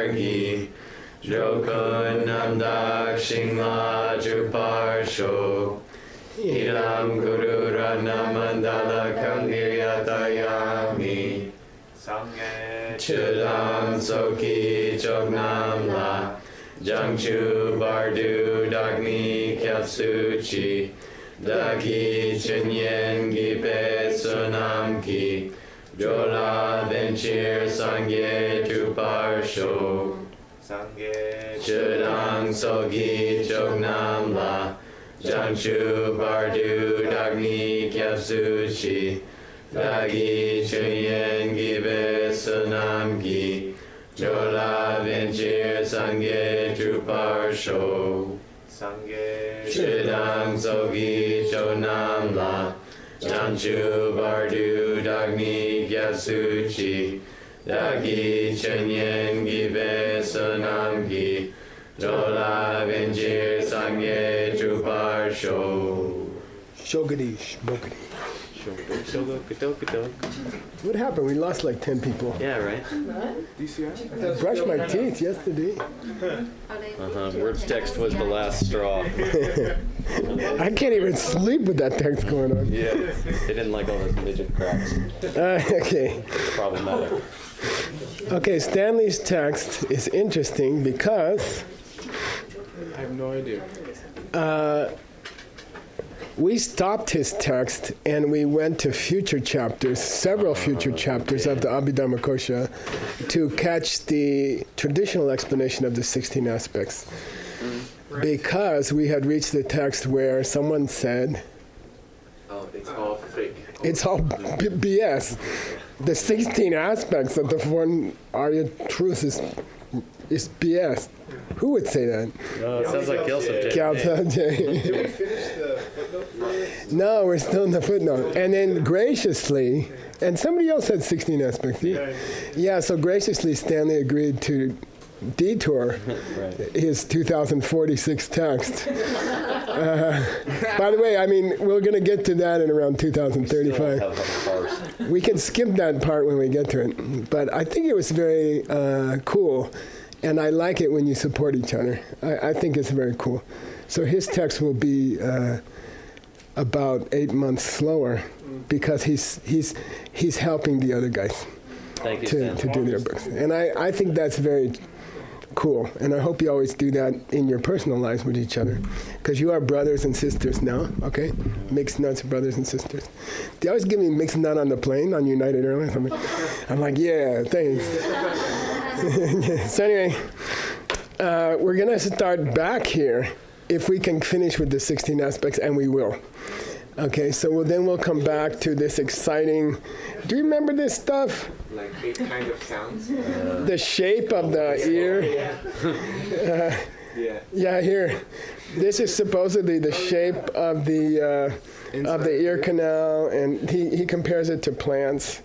Margi, Jokun Namdak Shingla Juparsho, Ilam Guru Ranamandala Kangiryatayami, Chudam Soki Chognamla, Jangchu Bardu Dagni Kyatsuchi, Dagi Chenyen Gipe Sunamki, Jola Venchir Sangye Tuparsho, Chudang Sogi Chognamla, Jangchu Bardu Dagni Kyatsuchi, Dagi Chenyen Gipe Sunamki, Jola Venchir Sangye Tuparsho, Chidang Sogi Chonamla, Janchu Bardu Dagni Gyasuchi, Dagi Chenyen Gibe Sunamgi, Jola Venjir Sangye Chuparsho. Shogadish, Bogadi. What happened? We lost like 10 people. Yeah, right? I brushed my teeth yesterday. Word's text was the last straw. I can't even sleep with that text going on. Yeah, they didn't like all those midget cracks. Okay. Problematic. Okay, Stanley's text is interesting because I have no idea. we stopped his text and we went to future chapters, several future chapters of the Abhidharma Kosha to catch the traditional explanation of the 16 aspects. Because we had reached the text where someone said, Oh, it's all fake. it's all BS. The 16 aspects of the foreign Arya truth is BS. Who would say that? Oh, it sounds like Gyaltsab. Gyaltsab. Did we finish the footnote for it? No, we're still in the footnote. And then graciously, and somebody else had 16 aspects. Yeah, so graciously Stanley agreed to detour his 2046 text. By the way, I mean, we're going to get to that in around 2035. We can skip that part when we get to it. But I think it was very cool. And I like it when you support each other. I think it's very cool. So his text will be about 8 months slower because he's helping the other guys to do their books. And I think that's very cool. And I hope you always do that in your personal lives with each other. Because you are brothers and sisters now, okay? Mixed nuts brothers and sisters. They always give me mixed nut on the plane on United Airlines. I'm like, yeah, thanks. So anyway, we're going to start back here if we can finish with the 16 aspects, and we will. Okay, so we'll come back to this exciting... Do you remember this stuff? Like 8 kind of sounds? The shape of the ear? Yeah, here. This is supposedly the shape of the ear canal, and he compares it to plants.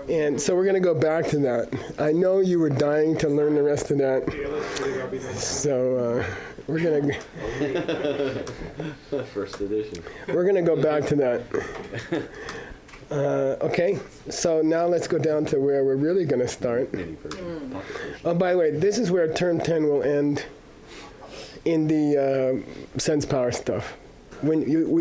And so we're going to go back to that. I know you were dying to learn the rest of that. So we're going to... First edition. We're going to go back to that. Okay, so now let's go down to where we're really going to start. Oh, by the way, this is where term 10 will end in the sense power stuff.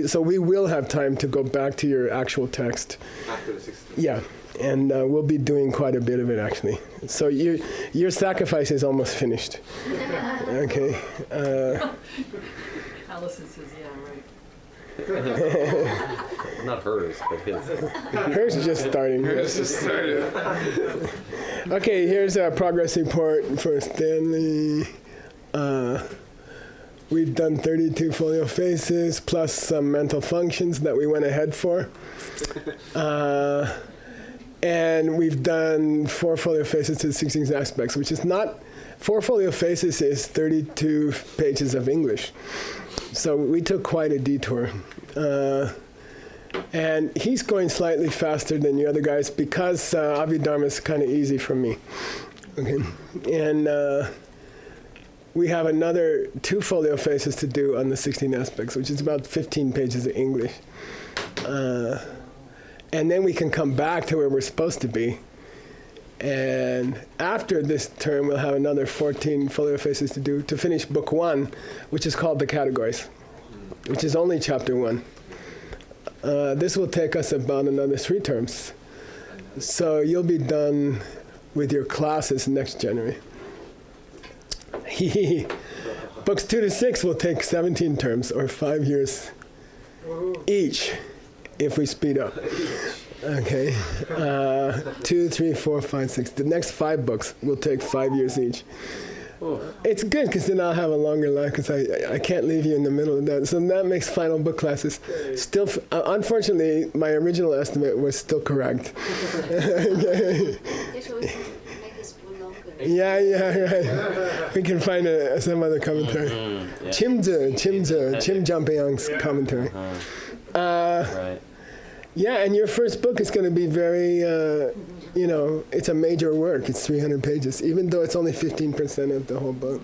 So we will have time to go back to your actual text. After the 16th. Yeah. And we'll be doing quite a bit of it, actually. So your sacrifice is almost finished. Okay. Allison says, yeah, right. Not hers, but his. Hers is just starting. Hers just started. Okay, here's a progress report for Stanley. We've done 32 folio faces, plus some mental functions that we went ahead for. And we've done 4 folio faces to the 16 aspects, which is not, 4 folio faces is 32 pages of English. So we took quite a detour. And he's going slightly faster than the other guys because Abhidharma is kind of easy for me. Okay. And we have another 2 folio faces to do on the 16 aspects, which is about 15 pages of English. And then we can come back to where we're supposed to be And after this term, we'll have another 14 folio faces to do to finish book 1, which is called The Categories, which is only chapter 1. This will take us about another 3 terms. So you'll be done with your classes next January. Books 2 to 6 will take 17 terms, or 5 years each, if we speed up. Okay. 2, 3, 4, 5, 6. The next 5 books will take 5 years each. It's good because then I'll have a longer life because I can't leave you in the middle of that. So that makes final book classes still. Unfortunately, my original estimate was still correct. Yeah, right. We can find some other commentary. Chim Jumpeyoung's commentary. Right. Yeah, and your first book is going to be very, it's a major work. It's 300 pages. Even though it's only 15% of the whole book,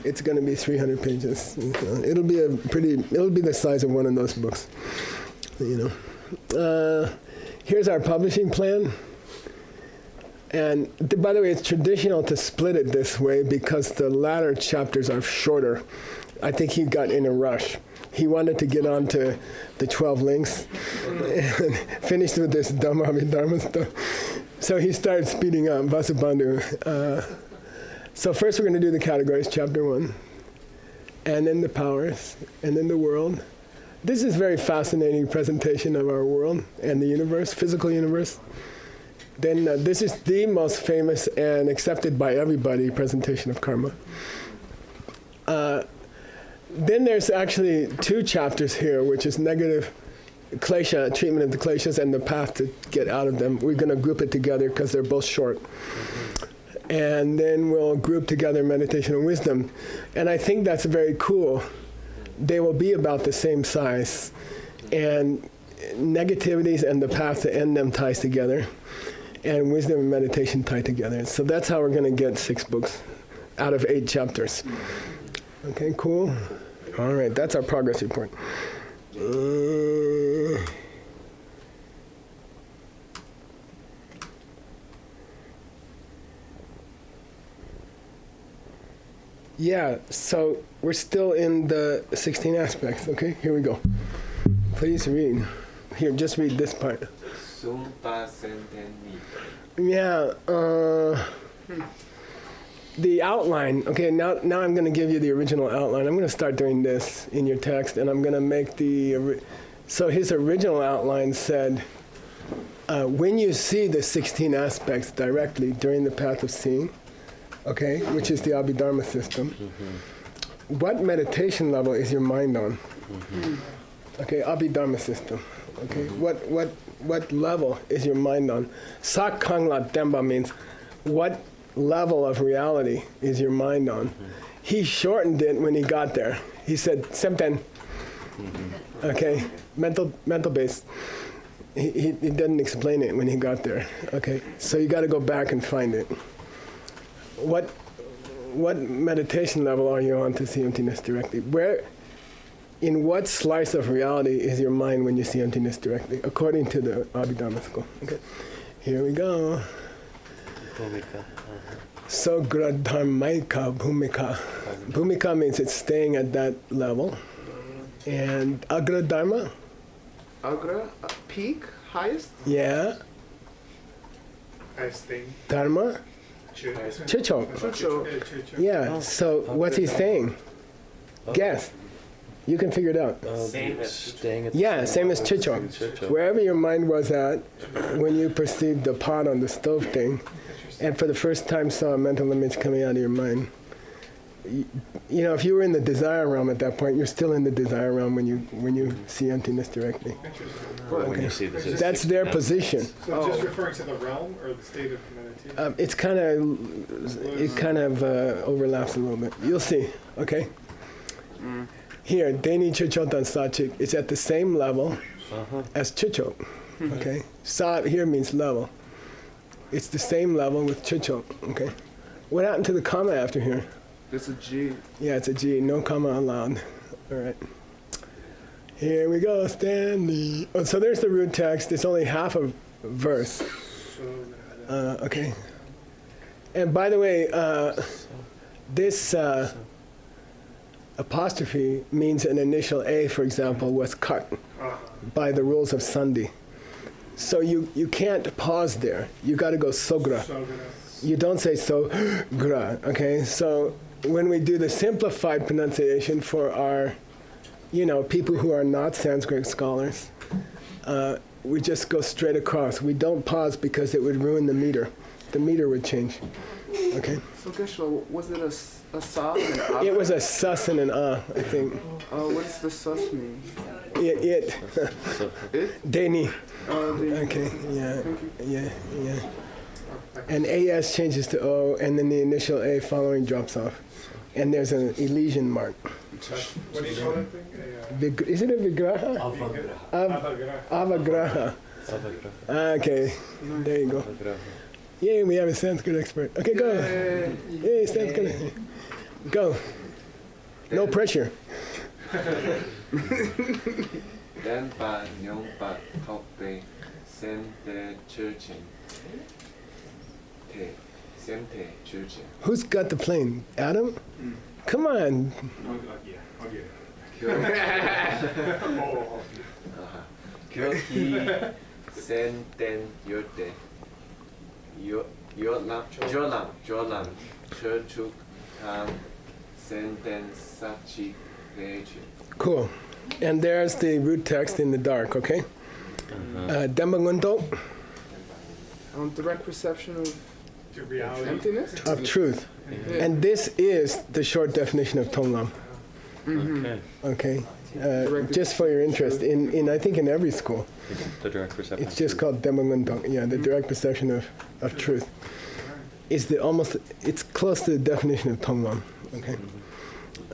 it's going to be 300 pages. It'll be the size of one of those books, Here's our publishing plan. And by the way, it's traditional to split it this way because the latter chapters are shorter. I think he got in a rush. He wanted to get on to the 12 links and finished with this dumb Abhidharma stuff. So he started speeding up, Vasubandhu. So first we're going to do the categories, chapter 1, and then the powers, and then the world. This is a very fascinating presentation of our world and the universe, physical universe. Then this is the most famous and accepted by everybody presentation of karma. Then there's actually 2 chapters here, which is negative klesha, treatment of the kleshas, and the path to get out of them. We're going to group it together because they're both short. And then we'll group together meditation and wisdom. And I think that's very cool. They will be about the same size. And negativities and the path to end them ties together. And wisdom and meditation tie together. So that's how we're going to get 6 books out of 8 chapters. Okay, cool. All right, that's our progress report. Yeah, so we're still in the 16 aspects. Okay, here we go. Please read. Here, just read this part. Yeah, the outline, okay, now I'm going to give you the original outline. I'm going to start doing this in your text, and I'm going to make so his original outline said, when you see the 16 aspects directly during the path of seeing, okay, which is the Abhidharma system, what meditation level is your mind on? Okay, Abhidharma system, okay, what level is your mind on? Sak Kangla Demba means what level of reality is your mind on? He shortened it when he got there. He said Semten. Okay, mental base. He didn't explain it when he got there. Okay, so you got to go back and find it. What meditation level are you on to see emptiness directly? In what slice of reality is your mind when you see emptiness directly, according to the Abhidharma school? Okay, here we go. So Gradharmaika Bhumika. Bhumika means it's staying at that level. And Agradharma? Agra, peak, highest? Yeah. Highest thing. Dharma? Chicho. Yeah, so what's he saying? Guess. You can figure it out. Same as staying at same as Chicho. Wherever your mind was at when you perceived the pot on the stove thing, and for the first time saw a mental image coming out of your mind. If you were in the desire realm at that point, you're still in the desire realm when you see emptiness directly. When you see this, that's their position. So just referring to the realm or the state of meditation? It kind of overlaps a little bit. You'll see, okay? Here, Deni Chichotan Sachik, it's at the same level as Chicho, okay? Sa here means level. It's the same level with Chicho, okay? What happened to the comma after here? It's a G. Yeah, it's a G, no comma allowed. All right. Here we go, Stanley. Oh, so there's the root text. It's only half a verse. Okay. And by the way, this apostrophe means an initial A, for example, was cut by the rules of Sandhi. So you can't pause there. You got to go sogra. You don't say sogra, okay? So when we do the simplified pronunciation for our, people who are not Sanskrit scholars, we just go straight across. We don't pause because it would ruin the meter. The meter would change, okay? So Geshe-la, was it a sa and an a? It was a sus and an I think. What does the sus mean? It. It? Deni. The, Okay, yeah, Thank you. yeah. And AS changes to O, and then the initial A following drops off. And there's an elision mark. What do you call that thing? Is it a vigraha? Avagraha. Okay, there you go. Yay, we have a Sanskrit expert. Okay, go. Yay, Sanskrit. Go. No pressure. Denpa nyongpa tokpe semte churchen. Te semte churchen. Who's got the plane? Adam? Come on. I'll get it. Kyoki senten yote. Jolam churchuk tam senten sachi peche. Cool. And there's the root text in the dark, okay? Dembangunto, Direct perception of To reality. emptiness? of truth. And this is the short definition of Tonglam, Okay. okay? Just for your interest, in I think in every school, The direct perception. it's just called Dembangunto. Yeah, the direct perception of truth. It's close to the definition of Tonglam, okay?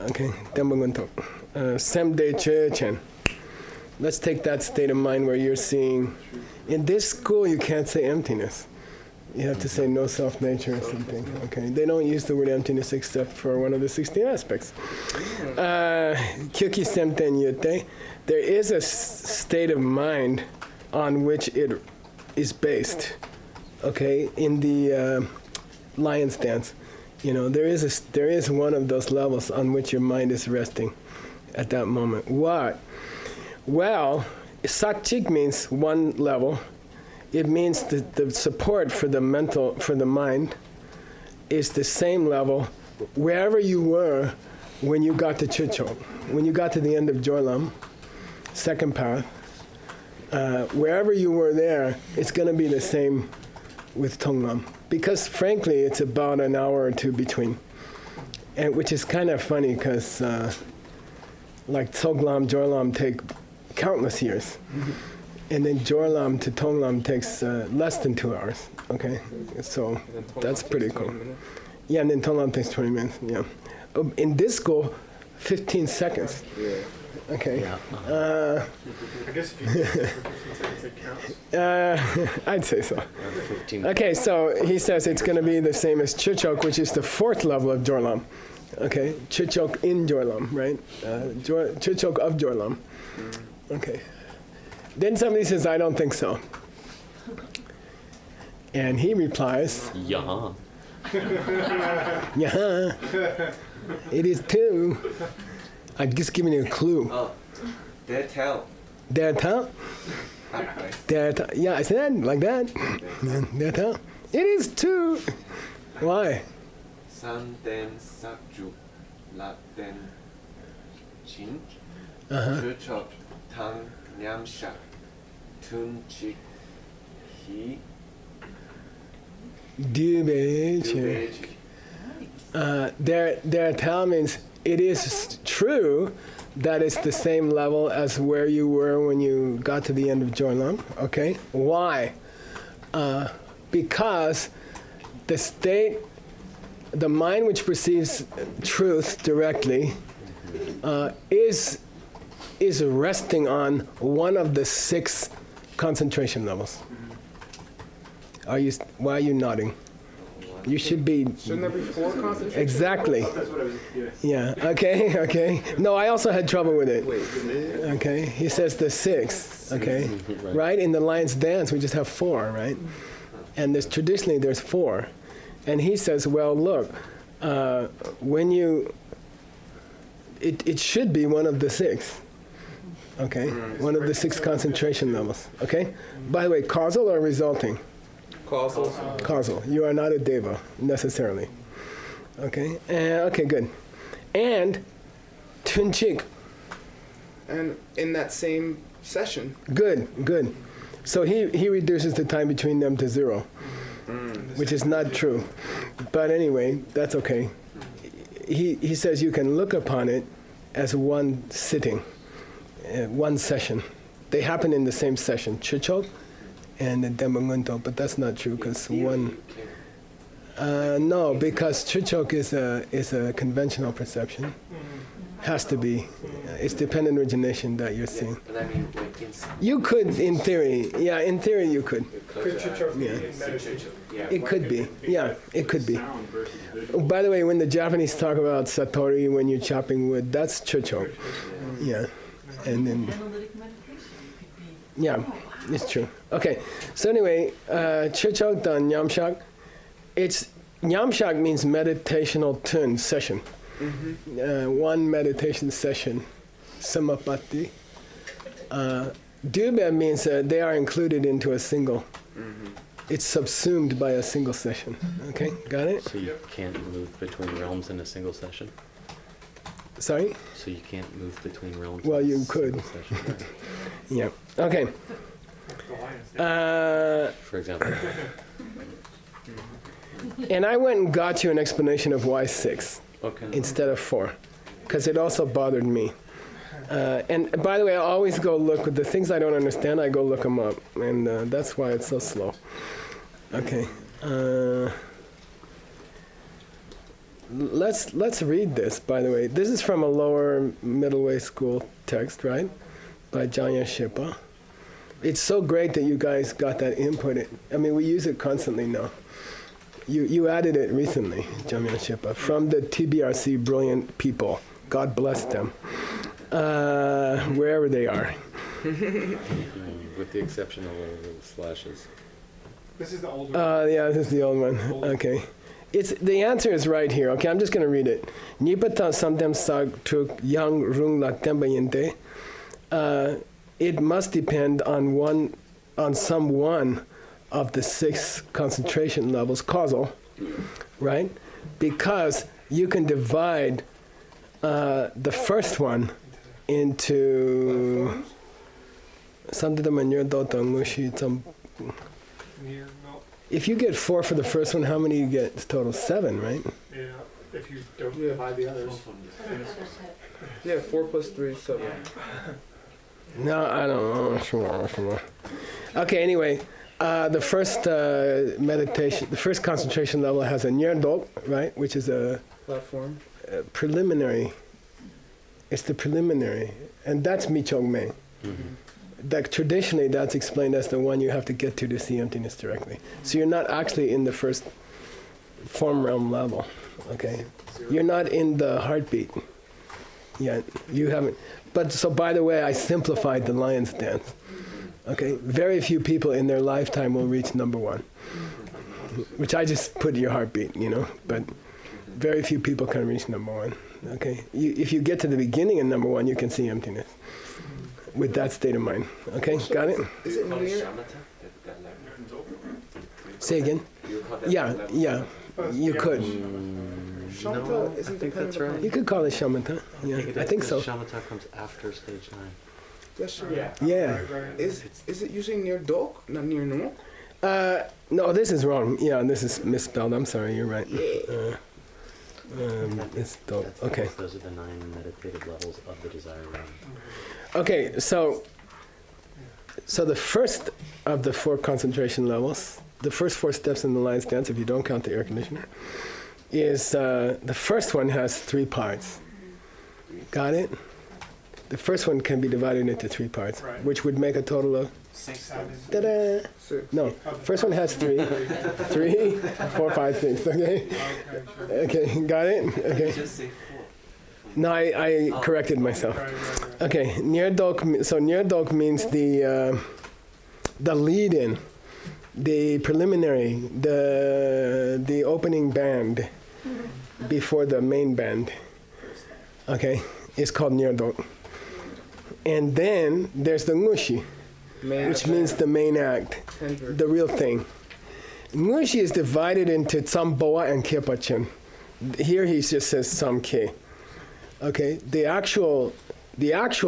Okay, Dembangunto. Semde Chechen. Let's take that state of mind where you're seeing, in this school you can't say emptiness. You have to say no self-nature or something, okay? They don't use the word emptiness except for one of the 16 aspects. Kyuki semten yote. There is a state of mind on which it is based, okay? In the lion's dance, there is one of those levels on which your mind is resting at that moment. What? Well, satchik means one level. It means that the support for the mind is the same level wherever you were when you got to Chichok. When you got to the end of Jorlam, second path, wherever you were there, it's going to be the same with Tonglam. Because frankly, it's about an hour or two between. And which is kind of funny because like Tsoglam, Jorlam take countless years. And then Jorlam to Tonglam takes less than 2 hours, okay? So that's pretty cool. Yeah, and then Tonglam takes 20 minutes, yeah. In this school, 15 seconds. Okay. I guess if you do it for 15 seconds, it counts. I'd say so. 15. Okay, so he says it's going to be the same as Chichok, which is the 4th level of Jorlam. Okay, Chichok in Jorlam, right? Chichok of Jorlam. Okay. Then somebody says, I don't think so. And he replies, Yeah. yeah, it is too. I'm just giving you a clue. Oh, they tell. Data? Data. Yeah, I said like that. Data. It is too. Why? Santen sakju laten chin. Uh-huh. Churchok tang nyamshak tun chik he Dubeche. Their tell means it is true that it's the same level as where you were when you got to the end of Jorlam. Okay? Why? Because the mind which perceives truth directly is resting on one of the 6 concentration levels. Why are you nodding? You should be. Shouldn't there be 4 concentrations? Exactly. That's what I was, Yeah. Okay. No, I also had trouble with it. Okay. He says the 6. Okay. Right? In the Lion's Dance, we just have 4, right? And traditionally there's 4. And he says, well, look, when it should be one of the 6. Okay, one of the 6 concentration levels. Okay, by the way, causal or resulting? Causal. Causal. You are not a deva necessarily. Okay, okay, good. And tunchik. And in that same session. Good, good. So he reduces the time between them to 0, which is not true. But anyway, that's okay. He says you can look upon it as one sitting, one session. They happen in the same session, Chichok and the Demangunto, but that's not true because one. No, because Chichok is a conventional perception. Has to be. It's dependent origination that you're seeing. But I mean, like You could, in theory. Yeah, in theory you could. Could Chichok be Yeah. in meditation? It could be. Yeah, it could be. By the way, when the Japanese talk about satori when you're chopping wood, that's Chichok. Yeah. And then, Analytic meditation could be. yeah, it's true. Okay, so anyway, Chichok dan Nyamshak. Nyamshak means meditational tune, session. One meditation session, samapatti. Dubya means they are included into a single. It's subsumed by a single session. Okay, got it? So you can't move between realms in a single session? Sorry? So you can't move between realms Well, in a you single could. session, right? Yeah. Okay. The lion's den. For example. And I went and got you an explanation of why 6 Okay. instead of 4, because it also bothered me. And by the way, I always go look with the things I don't understand. I go look them up, and that's why it's so slow. Okay. Let's read this. By the way, this is from a lower middle way school text, right, by Janya Shipa. It's so great that you guys got that input. I mean, we use it constantly now. You added it recently, Janya Shipa, from the TBRC brilliant people. God bless them. Wherever they are. With the exception of the slashes. This is the older one. Yeah, this is the old one. Okay. The answer is right here. Okay, I'm just going to read it. Nipata samdem sag truk yang rung la tembayente. It must depend on some one of the 6 concentration levels, causal, right? Because you can divide the first one into if you get 4 for the first one, how many you get? It's total 7, right? Yeah, if you don't divide the others. Yeah, 4 plus 3 is 7. No, I don't know. Okay, anyway, the first meditation, the first concentration level has a nyerdok, right, which is a Platform. preliminary. It's the preliminary, and that's michogme. That traditionally, that's explained as the one you have to get to see emptiness directly. So you're not actually in the first form realm level, okay? You're not in the heartbeat yet. You haven't. But so, by the way, I simplified the lion's dance. Okay, very few people in their lifetime will reach number 1, which I just put your heartbeat, But very few people can reach number 1. Okay, if you get to the beginning of number 1, you can see emptiness with that state of mind. Okay, got it? Is it near? Say again. Yeah, you could. Shamatha No, I isn't think that's right. You could call it shamatha. Yeah, I think so. Shamatha comes after stage 9. Yes, sure. Yeah. Right. Is it usually near Dok, not near No? No, this is wrong. Yeah, this is misspelled. I'm sorry. You're right. It's dope. Okay. Those are the 9 meditative levels of the desire realm. Okay, so the first of the 4 concentration levels, the first 4 steps in the lion's dance, if you don't count the air conditioner, is the first one has 3 parts. Got it? The first one can be divided into 3 parts, Right. which would make a total of 6. ta-da! 6. No, first one has 3. 3, 4, 5, 6. Okay. Okay, sure. Okay, got it. Okay. Just say 4. No, I corrected myself. Right. Okay, near dog. So near dog means the lead-in the preliminary, the opening band before the main band, okay, is called Nyerdok. And then there's the Ngushi, which means the main act, the real thing. Ngushi is divided into Tsamboa and Kyepachen. Here he just says Samke. Okay, the actual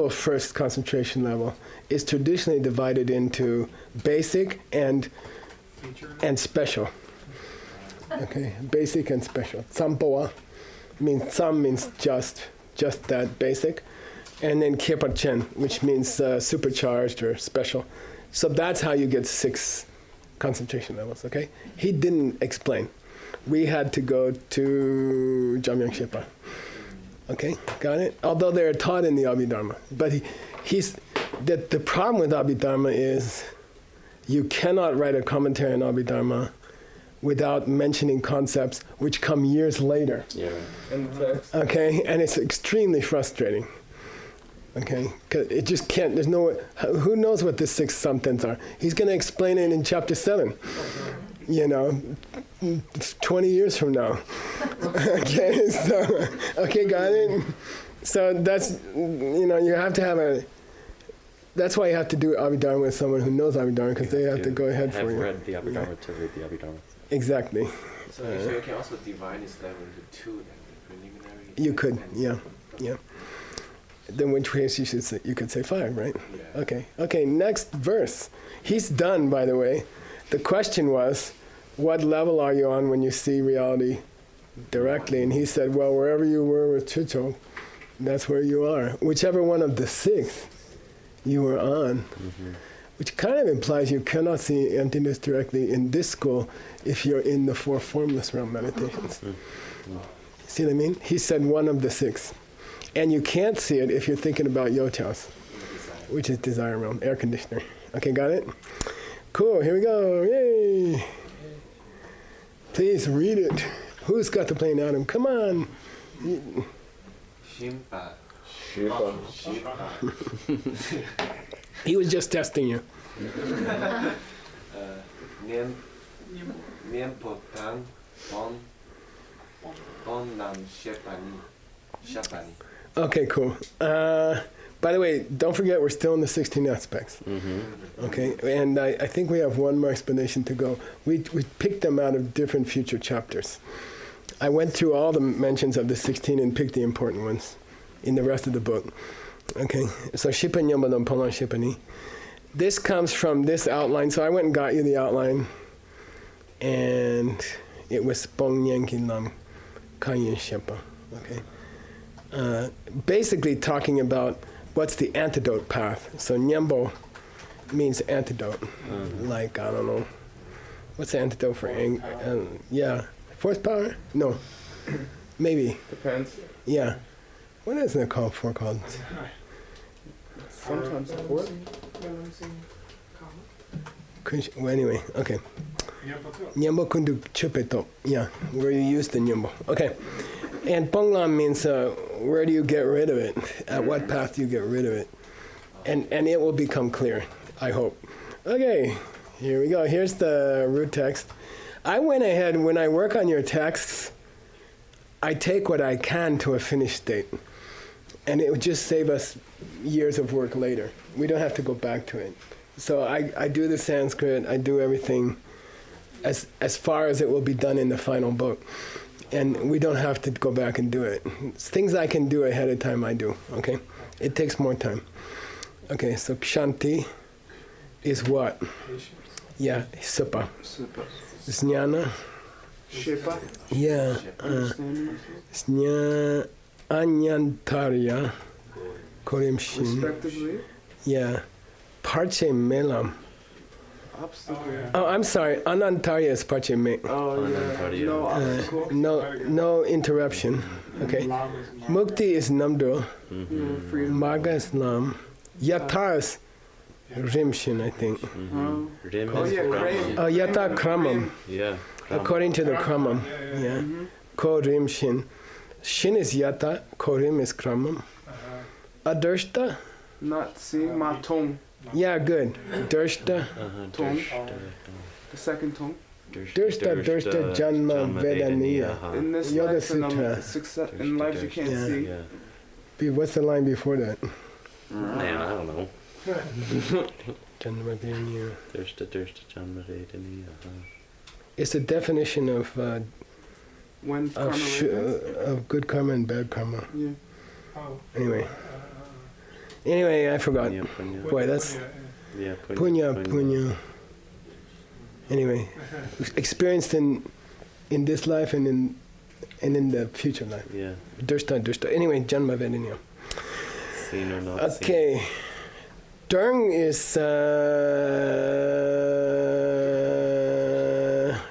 first concentration level is traditionally divided into basic and special. Okay, basic and special. Tsamboa means some means just that basic, and then Kyepachen, which means supercharged or special. So that's how you get 6 concentration levels. Okay, he didn't explain. We had to go to Jamyang Shepa. Okay, got it? Although they're taught in the Abhidharma. But the problem with Abhidharma is you cannot write a commentary on Abhidharma without mentioning concepts which come years later. Yeah. Okay, and it's extremely frustrating. Okay, because it just can't, there's no, who knows what the 6 sentence are? He's going to explain it in chapter 7. 20 years from now. Okay, so, okay, got it? So that's, you have to have that's why you have to do Abhidharma with someone who knows Abhidharma, because they have to go ahead for you. Have read the Abhidharma to read the Abhidharma. Exactly. So you can also divide this level into 2 then, the preliminary. You could, yeah. Then which case you could say 5, right? Yeah. Okay, next verse. He's done, by the way. The question was, what level are you on when you see reality directly? And he said, well, wherever you were with Chicho, that's where you are. Whichever one of the 6 you were on. Mm-hmm. Which kind of implies you cannot see emptiness directly in this school if you're in the 4 formless realm meditations. Mm-hmm. See what I mean? He said one of the 6. And you can't see it if you're thinking about Yochaos, which is desire realm, air conditioner. Okay, got it? Cool, here we go, yay! Please read it. Who's got the plain Adam? Come on. Shimpa. He was just testing you. Niempotang Bon Nam Shapani. Okay, cool. By the way, don't forget we're still in the 16 aspects. Mm-hmm. Okay, and I think we have one more explanation to go. We picked them out of different future chapters. I went through all the mentions of the 16 and picked the important ones in the rest of the book. Okay, so Shipan Yambadam Polan Shipani. This comes from this outline, so I went and got you the outline, and it was Bong Yankin Lam Kanyin Shepa. Okay, basically talking about what's the antidote path. So Nyambo means antidote. Mm-hmm. Like, I don't know, what's the antidote for anger? Force power? No, maybe. Depends. Yeah. What is it called? Sometimes force. Well, anyway, okay. Nyambo kundu chupeto. Yeah, where you use the nyambo. Okay. And ponglam means where do you get rid of it? At what path do you get rid of it? And it will become clear, I hope. Okay, here we go. Here's the root text. I went ahead, when I work on your texts, I take what I can to a finished state. And it would just save us years of work later. We don't have to go back to it. So I do the Sanskrit, I do everything as far as it will be done in the final book. And we don't have to go back and do it. Things I can do ahead of time, I do, okay? It takes more time. Okay, so Kshanti is what? Patience. Yeah, Supa. Jnana. Shepa. Yeah. Anyantarya. Korimshin. Respectively. Yeah. Parche Melam. Obstacle. Oh, I'm sorry. Anantarya is Parche Me. Oh, yeah. No obstacle. No interruption. Okay. Mukti is Namdro. Mm-hmm. Freedom. Marga is Nam. Yatar is Rimshin, I think. Mm-hmm. Rim Oh, is yeah, Brahman. Crane. Oh, Yata Kramam. Yeah. According to the Kramam. Yeah. Mm-hmm. Ko Rim Shin. Shin is Yata, Ko Rim is Kramam. Adarshta? Not see my tongue. Yeah, good. Darshta. Tongue. The second tone. Drshta Janma Vedaniya. In this Yoga life and Sutra. success in lives you can't Yeah. see. Yeah. What's the line before that? Man, I don't know. Janma Vedaniya. Dursta Janma Vedaniya. It's a definition of When karma returns. of good karma and bad karma. Yeah. Oh. Anyway, I forgot. Punya, punya. Boy, that's Yeah, punya. Anyway, experienced in this life and in the future life. Yeah. Drshta. Anyway, Janma Vedaniya. Seen or not seen. Okay. Durng is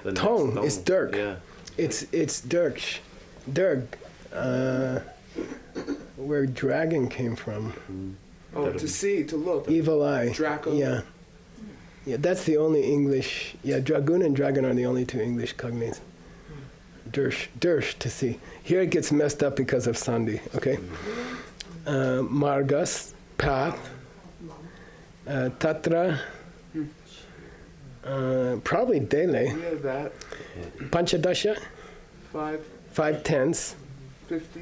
The next Tong. It's Dirk. Yeah. It's Dirk. Where dragon came from. Oh, to see, to look. Evil eye. Draco. Yeah. Yeah, that's the only English. Yeah, dragoon and dragon are the only two English cognates. Dersh, to see. Here it gets messed up because of Sandhi, okay? Margas, path. Tatra. Probably Dele. Yeah, that. Panchadasha, 5/10, 50.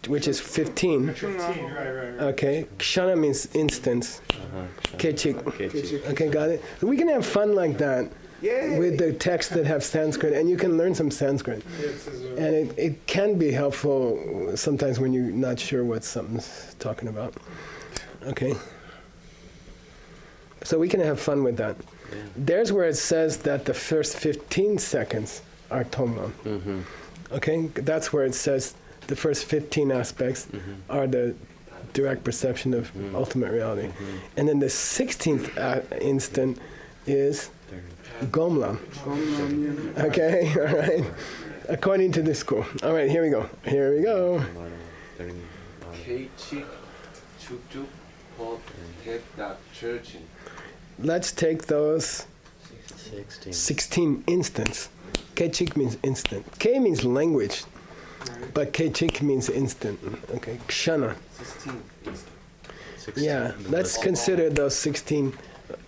which is 15. 15, right. Okay, kshana means instance. Kechik. Kechik. Okay, got it. We can have fun like that Yeah. with the texts that have Sanskrit, and you can learn some Sanskrit. And it can be helpful sometimes when you're not sure what something's talking about. Okay. So we can have fun with that. Yeah. There's where it says that the first 15 seconds are Tonglam. Mm-hmm. Okay, that's where it says the first 15 aspects are the direct perception of ultimate reality. And then the 16th instant is Gomlam. Okay, all right. According to this school. All right, here we go. Keichik Chukchuk Pot Teta Churchin. Let's take those 16. 16 instants. Kechik means instant. K means language, but Kechik means instant. Okay, kshana. 16. 16. Yeah, let's consider those 16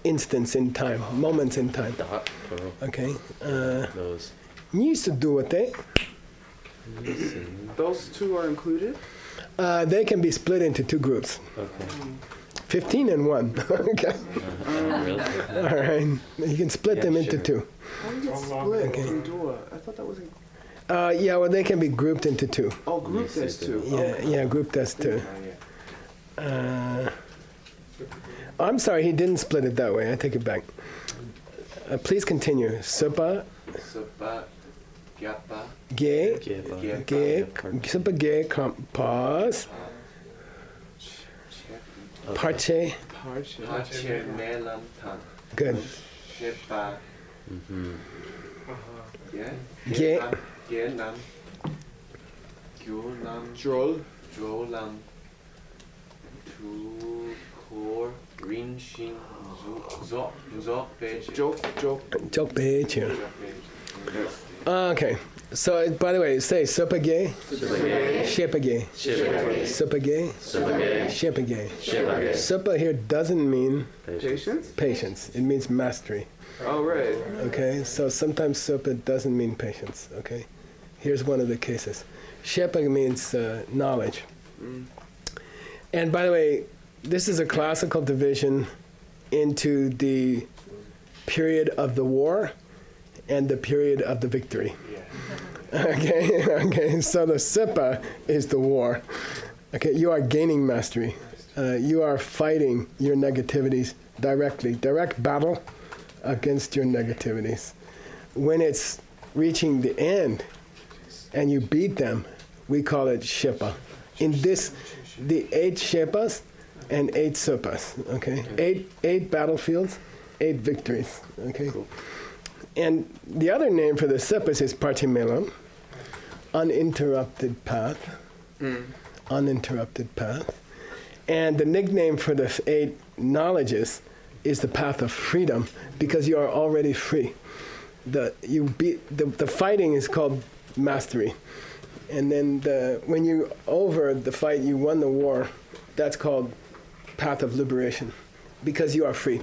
instants in time, moments in time. Dot, plural. Okay. Those. Used to do what they. Those two are included? They can be split into two groups. Okay. 15 and 1. Okay. Really? All right. You can split them into sure. two. How do you get split in Dua? I thought that was in... Yeah, well, they can be grouped into two. Oh, group as two. Yeah, grouped as two. I'm sorry, he didn't split it that way. I take it back. Please continue. Supa, Sopa Gyapa ge, Gepa. supa ge, pause, parche. Pache Melam Tan Good. Shepa Yeah Ge. Genam Gyonam Droll. Jolam Tu Kor Rinshin Zok Page Joke. Jokbe chu. Okay. So, by the way, say supa ge, shepa ge. Supa ge, shepa ge. Supa here doesn't mean Patience? patience. It means mastery. Oh, right. Okay, so sometimes supa doesn't mean patience. Okay, here's one of the cases. Shepa means knowledge. And by the way, this is a classical division into the period of the war and the period of the victory. Okay, so the sipa is the war. Okay, you are gaining mastery. You are fighting your negativities directly. Direct battle against your negativities. When it's reaching the end and you beat them, we call it shipa. In this, the 8 shipas and 8 supas, okay? 8 battlefields, 8 victories, okay? Cool. And the other name for the sipas is partimelam, uninterrupted path, uninterrupted path. And the nickname for the 8 knowledges is the path of freedom, because you are already free. The fighting is called mastery. And then when you over the fight, you won the war, that's called path of liberation, because you are free.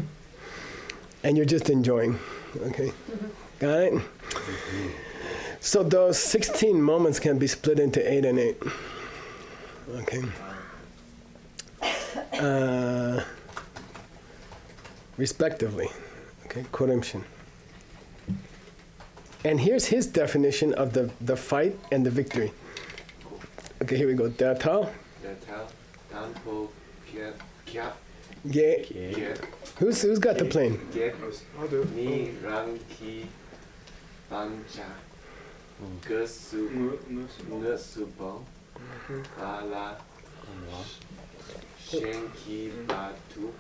And you're just enjoying. Okay, got it? So those 16 moments can be split into 8 and 8. Okay. Respectively. Okay, Koremshin. And here's his definition of the fight and the victory. Okay, here we go. Datao. Danpo, Kia, Ge. Get, Who's got the plane? Get, I'll do it. Ni, Rang, Ki, Banja, Gesu, Ngesubo, Ala, Shenki, Batu,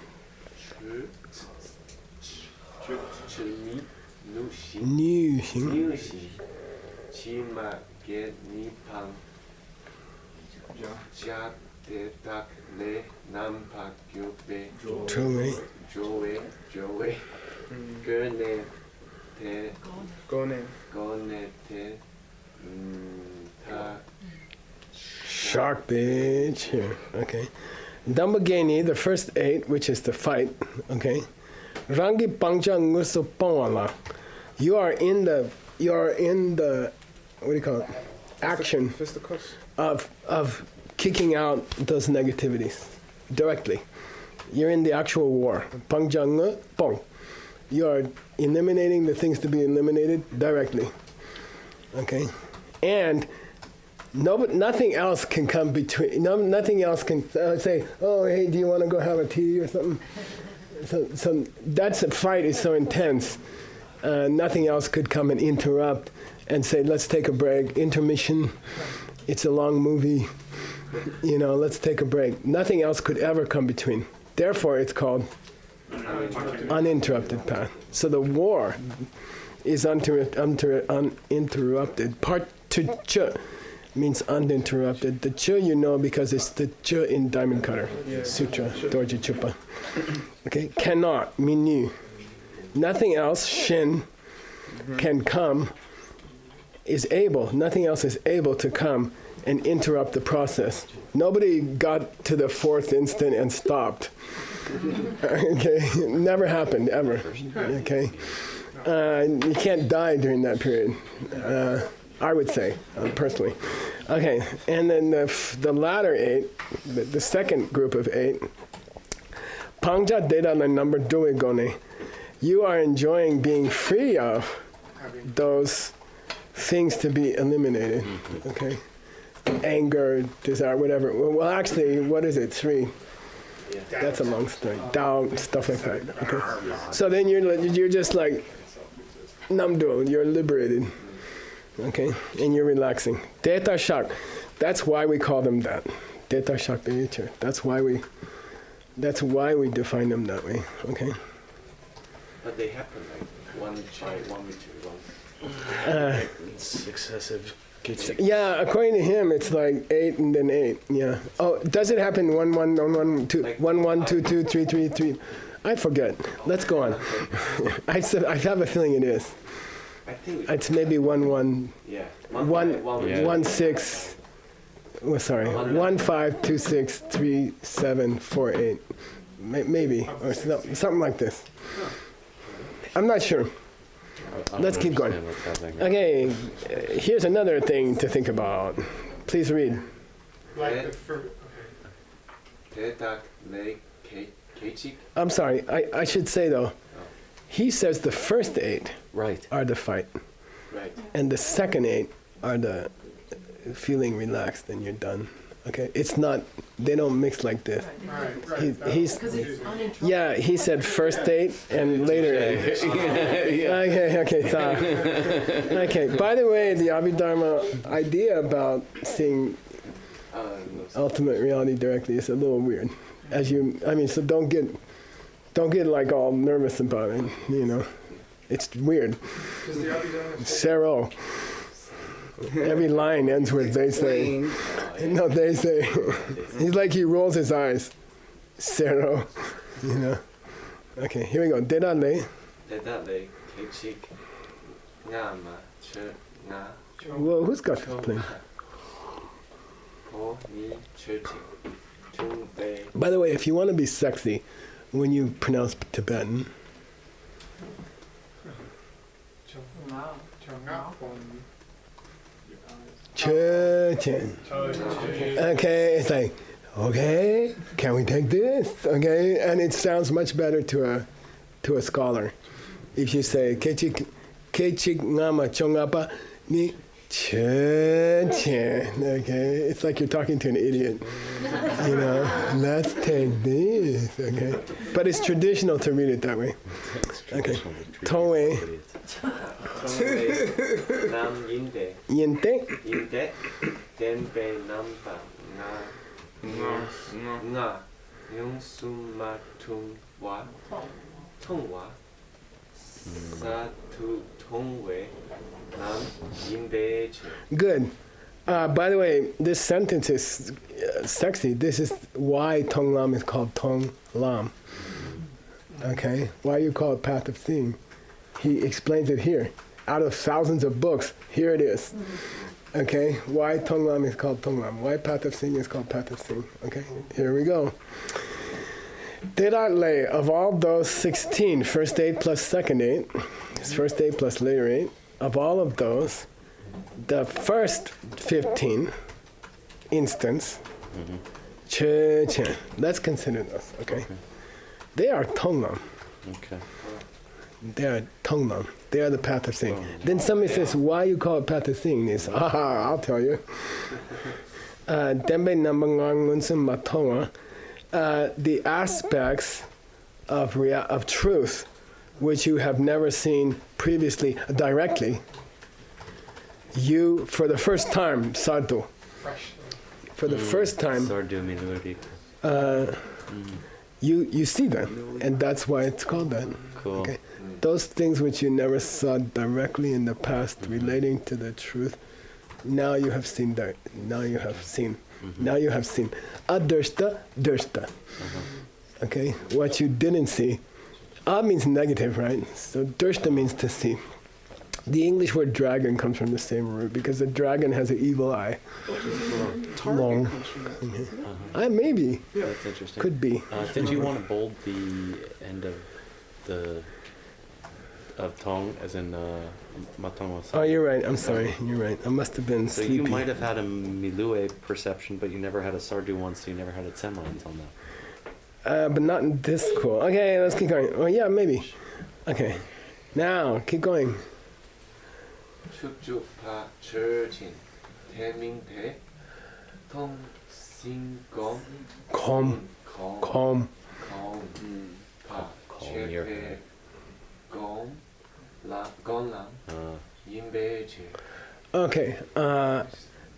Chumi, Nushi, Nushin. Nushi, Chima, Get, Nipang, Jia, De, Tak, Le, Nampa, Gyobe, Truly. Joe, Gurne, Te, Gone. Gone, Te, Ta, Shark bitch. Here. Okay. Dambageni, the first 8, which is the fight. Okay. Rangi pangja nguso pongala. You are in the what do you call it? Action Fisticuffs. of kicking out those negativities directly. You're in the actual war. Pangja ngu pong. You are eliminating the things to be eliminated directly. Okay? And nothing else can come between. Nothing else can say, oh, hey, do you want to go have a tea or something? So that's a fight is so intense. Nothing else could come and interrupt and say, let's take a break. Intermission. It's a long movie. Let's take a break. Nothing else could ever come between. Therefore, it's called uninterrupted path. So the war is uninterrupted. Part ch means uninterrupted. The ch because it's the ch in Diamond Cutter Sutra, Dorji Chupa. Okay, cannot, minu. Nothing else, shin, can come, nothing else is able to come and interrupt the process. Nobody got to the 4th instant and stopped. Okay, never happened, ever. Okay, you can't die during that period, I would say, personally. Okay, and then the latter 8, the second group of 8, Pangja Deda na number Duegone, you are enjoying being free of those things to be eliminated. Okay, anger, desire, whatever. Well, actually, what is it? 3. That's a long story. Doubt, stuff like that. Okay. So then you're just like namdo. You're liberated. Okay, and you're relaxing. Theta shock. That's why we call them that. Theta shock nature. That's why we define them that way. Okay. but they happen like one meter long. Successive. Yeah, according to him, it's like 8 and then 8. Yeah. Oh, does it happen 1 1 1 1 2 1 1 2 2 3 3 3? I forget. Let's go on. I have a feeling it is. I think It's maybe 1 1. yeah. 1 6. Well, sorry. 1 5 2 6 3 7 4 8. Maybe or something like this. I'm not sure. Let's keep going. Okay, here's another thing to think about. Please read. Like the first. 대닭 내 개칙. I'm sorry, I should say though, he says the first 8 Right. are the fight, Right. and the second 8 are the feeling relaxed and you're done. Okay, it's not, they don't mix like this. He's Because it's uninterrupted. yeah, he said first 8 and later 8. Okay, so, okay. By the way, the Abhidharma idea about seeing ultimate reality directly is a little weird. So don't get like all nervous about it. It's weird. Sero. Every line ends with they say. No, they say. He's like he rolls his eyes. Sero. Okay, here we go. Dedale. 대닭 내 개칙. 나마 나. Whoa, who's got this plane? 호니 철칙. 중대. By the way, if you want to be sexy, when you pronounce Tibetan, Che-chen. Okay, it's like, okay, can we take this? Okay, and it sounds much better to a scholar. If you say kechik ngama chongapa ni che-chen. Okay, it's like you're talking to an idiot. You know, let's take this. Okay, but it's traditional to read it that way. Okay, Toei. Nam yinde. Yinte. Yinde. Denbe nampa. Nga. Yung sumatum wa. Tongwa. Satu tongwe. Nam yinde. Good. By the way, this sentence is sexy. This is why Tong Lam is called Tong Lam. Okay? Why you call it Path of Seeing. He explains it here. Out of thousands of books, here it is. Okay? Why Tong Lam is called Tong Lam. Why Path of Seeing is called Path of Seeing. Okay? Here we go. Dedatle, of all those 16, first 8 plus second 8, it's first 8 plus later 8, of all of those, the first 15 instance, che-chen, let's consider those, okay? They are Tonglam. Okay. They are Tonglam. They are the path of seeing. Then somebody says, why you call it path of seeing? Is I'll tell you. Dembe nambangang lunsun matonga, the aspects of truth which you have never seen previously directly, you, for the first time, sardu, for the first time, you see them, and that's why it's called that. Cool. Okay? Those things which you never saw directly in the past relating to the truth, now you have seen that. Now you have seen. Now you have seen. Adirsta, dirsta. Okay? What you didn't see. A means negative, right? So dirsta means to see. The English word dragon comes from the same root because the dragon has an evil eye. Long. Maybe. Yeah. That's interesting. Could be. Did you want to bold the end of tong as in matong? Oh, you're right. I'm sorry. You're right. I must have been so sleepy. you might have had a milue perception, but you never had a sardu one, so you never had a tsema until now. But not in this school. Okay, let's keep going. Oh, yeah, maybe. Okay. Now, keep going. 축주파 절친 대민대 통신검 Calm. 검파 Calm your 최배 건람 임배제. Okay.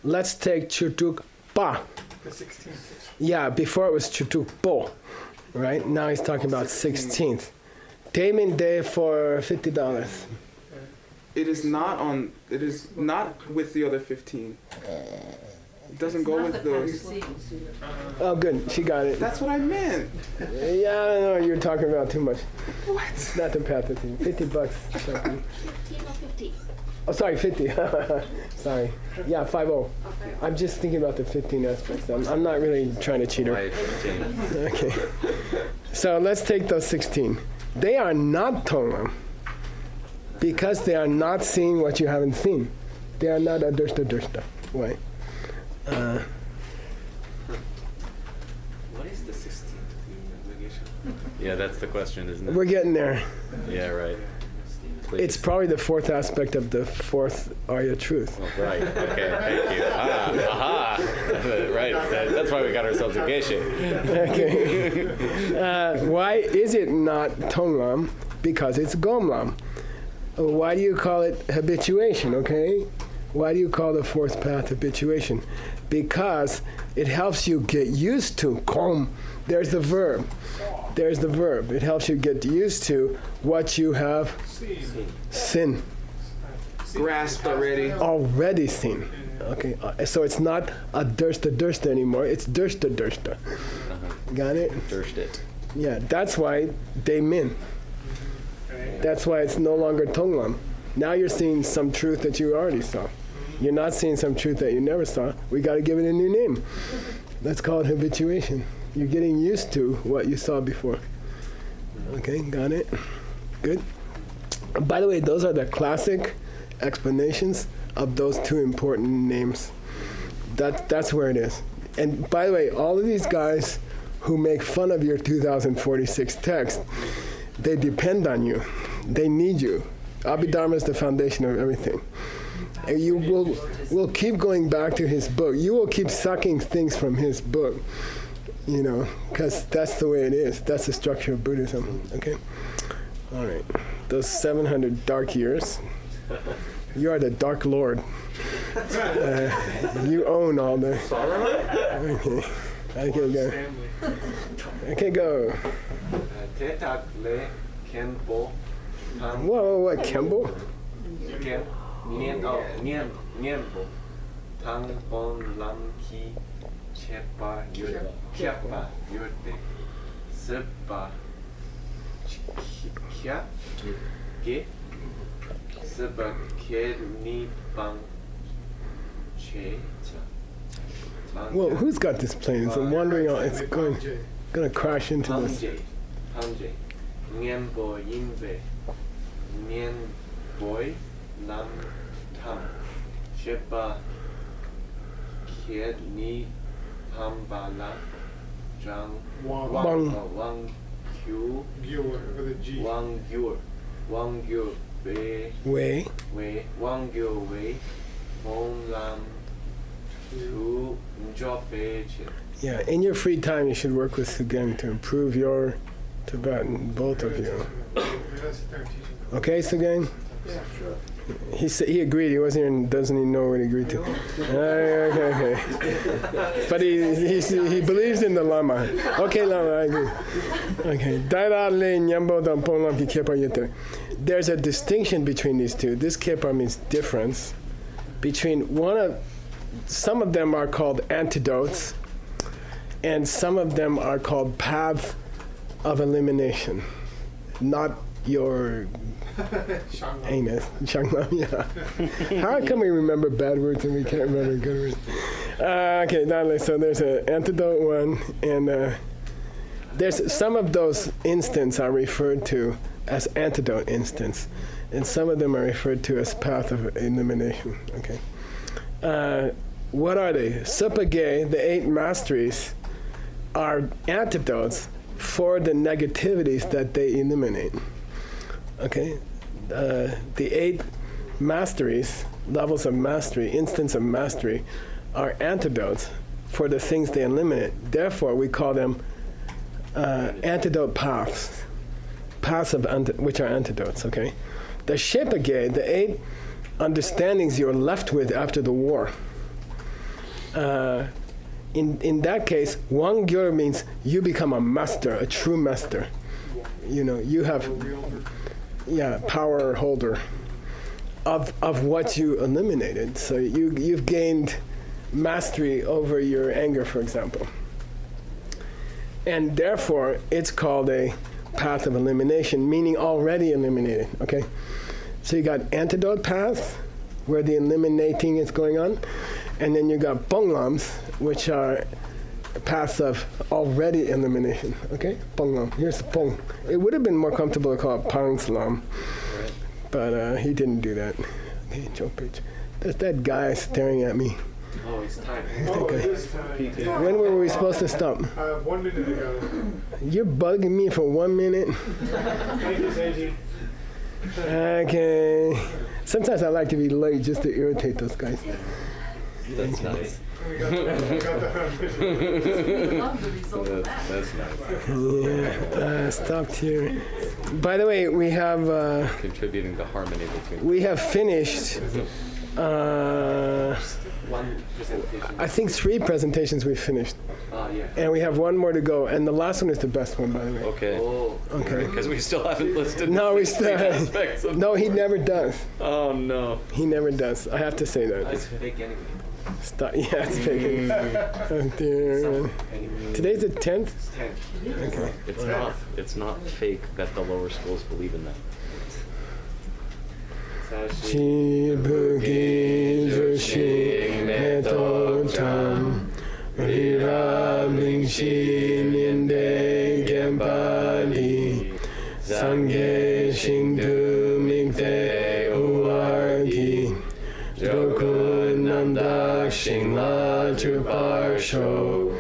Let's take chutuk pa. The 16th. Yeah, before it was chutuk po. Right? Now he's talking about 16th. Tamin day for $50. It is not on. It is not with the other 15. It doesn't go with those. Oh, good. She got it. That's what I meant. Yeah, I know you're talking about too much. What? It's not the path of thing. $50. 15 or 50? Oh, sorry, 50. Sorry. Yeah, 50. Okay. I'm just thinking about the 15 aspects. I'm not really trying to cheat her. Okay. So let's take those 16. They are not Tonglam because they are not seeing what you haven't seen. They are not adursta. Why? What is the 16th negation? Yeah, that's the question, isn't it? We're getting there. Yeah, right. Please. It's probably the fourth aspect of the fourth Arya truth. Oh, right. Okay. Thank you. Aha. Right. That's why we got ourselves a geisha. Okay. Why is it not Tonglam? Because it's Gomlam. Why do you call it habituation, okay? Why do you call the fourth path habituation? Because it helps you get used to kom. There's the verb. There's the verb. It helps you get used to what you have seen. Grasped already. Already seen. Okay, so it's not a dursta anymore. It's dursta. Got it? Durst it. Yeah, that's why they min. That's why it's no longer Tonglam. Now you're seeing some truth that you already saw. You're not seeing some truth that you never saw. We got to give it a new name. Let's call it habituation. You're getting used to what you saw before. Okay, got it? Good. By the way, those are the classic explanations of those two important names. That's where it is. And by the way, all of these guys who make fun of your 2046 text, they depend on you. They need you. Abhidharma is the foundation of everything. And you will keep going back to his book. You will keep sucking things from his book, you know, because that's the way it is. That's the structure of Buddhism, okay? All right. Those 700 dark years, you are the Dark Lord. You own all the... Okay. Okay, go. Okay, go. Whoa, what, Kembo? Nienbo. Tang bon lam ki chepa yurte. Sepa kya ge. Sepa ke ni bang che cha. Well, who's got this plane? It's wandering on. It's going to crash into this. Hanje. Nienbo yinbe. Nien boy nam tam. Shepa kiet ni pambala. Jang wang q. With a G. Wang gyur be. Way. Wang gyur way. Hong lam. To job page. Yeah, in your free time, you should work with Sugen to improve your Tibetan, both of you. Okay, Sugen? Yeah, sure. He agreed. He wasn't here and doesn't even know what he agreed to. Okay. But he believes in the Lama. Okay, Lama, I agree. Okay. There's a distinction between these two. This kepa means difference. Some of them are called antidotes, and some of them are called paths of elimination. Not your anus. Shanglam, yeah. How can we remember bad words and we can't remember good words? Okay, so there's an antidote one, and there's some of those instances are referred to as antidote instance, and some of them are referred to as path of elimination. Okay. What are they? Supage, the 8 masteries, are antidotes for the negativities that they eliminate. Okay? The 8 masteries, levels of mastery, instance of mastery, are antidotes for the things they eliminate. Therefore, we call them antidote paths, which are antidotes, okay? The Shepage, the 8 understandings you're left with after the war, in that case, Wang Gyur means you become a master, a true master. You know, you have, power holder of what you eliminated. So you've gained mastery over your anger, for example. And therefore, it's called a path of elimination, meaning already eliminated, okay? So you got antidote paths, where the eliminating is going on. And then you got bonglams, which are paths of already elimination. Okay, bonglam. Here's pong. It would have been more comfortable to call it pangslam, but he didn't do that. Okay, Joe Page. There's that guy staring at me. Oh, it's time. When were we supposed to stop? 1 minute ago. You're bugging me for 1 minute. Thank you, Seiji. Okay. Sometimes I like to be late just to irritate those guys. That's nice. We got the Love the result of that. That's nice. Yeah, stopped here. By the way, we have Contributing to harmony between. we have finished. One presentation. I think 3 presentations we finished, Yeah. and we have 1 more to go. And the last one is the best one, by the way. Okay. Oh. Okay. Because we still haven't listed. No, we the still. aspects of. No, he never does. Oh no. He never does. I have to say that. It's fake anyway. Stop. Yeah, it's fake. Oh dear. Anyway. Today's the 10th. It's 10. Okay. It's not fake that the lower schools believe in that. Shibuki Jushing Meto Tam Rira Mingshi Ninde Gempadi Sangye Shingdu Mingte Uargi shing la chu par sho.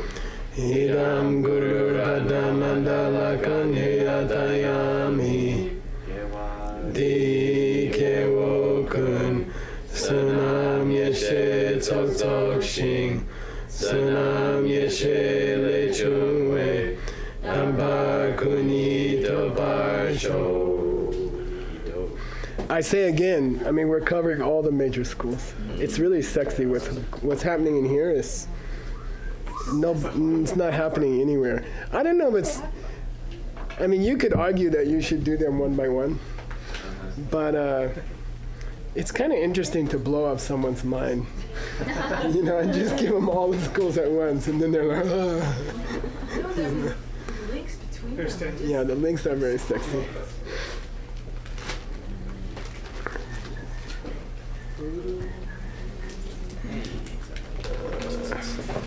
Idam guru dadamandala kanheyatayami. Di kewo kun. Sunam yeshe tsok tsok shing. Sunam yeshe le chungwe. Dampa kuni to par sho. I say again, I mean, we're covering all the major schools. It's really sexy. What's happening in here is it's not happening anywhere. I don't know if it's, I mean, you could argue that you should do them one by one, but it's kind of interesting to blow up someone's mind, you know, and just give them all the schools at once, and then they're like, Links between them. Understand. yeah, the links are very sexy.